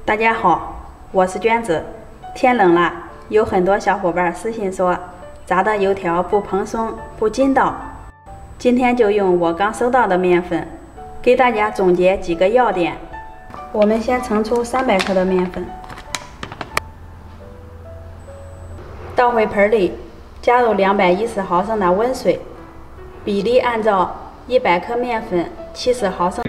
大家好，我是娟子。天冷了，有很多小伙伴私信说炸的油条不蓬松不筋道。今天就用我刚收到的面粉，给大家总结几个要点。我们先盛出300克的面粉，倒回盆里，加入210毫升的温水，比例按照100克面粉70毫升。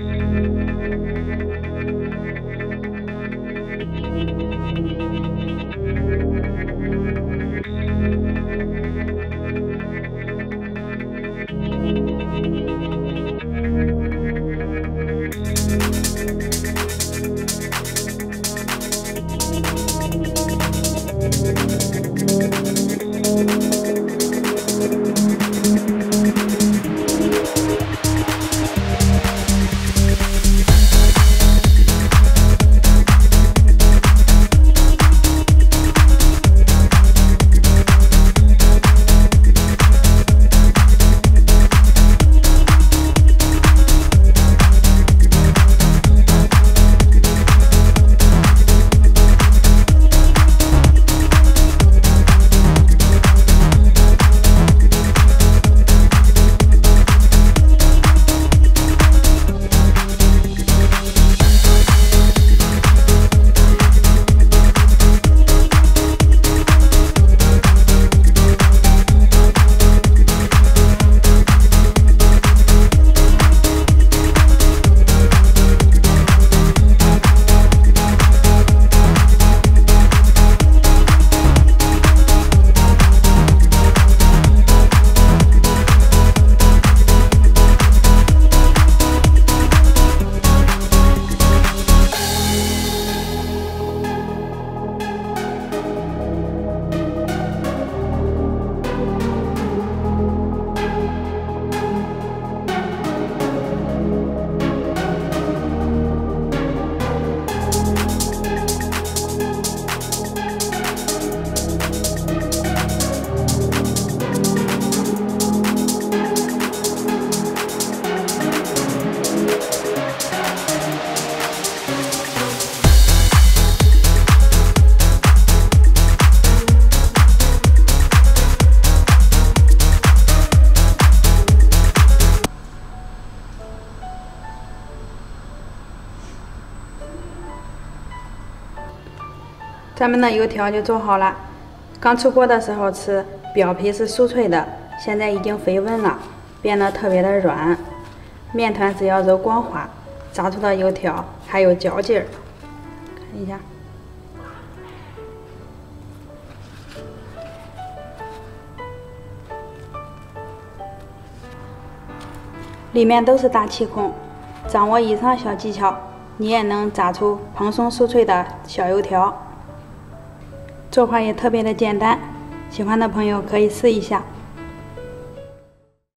咱们的油条就做好了。刚出锅的时候吃，表皮是酥脆的，现在已经回温了，变得特别的软。面团只要揉光滑，炸出的油条还有嚼劲儿。看一下，里面都是大气孔。掌握以上小技巧，你也能炸出蓬松酥脆的小油条。做法也特别的简单，喜欢的朋友可以试一下。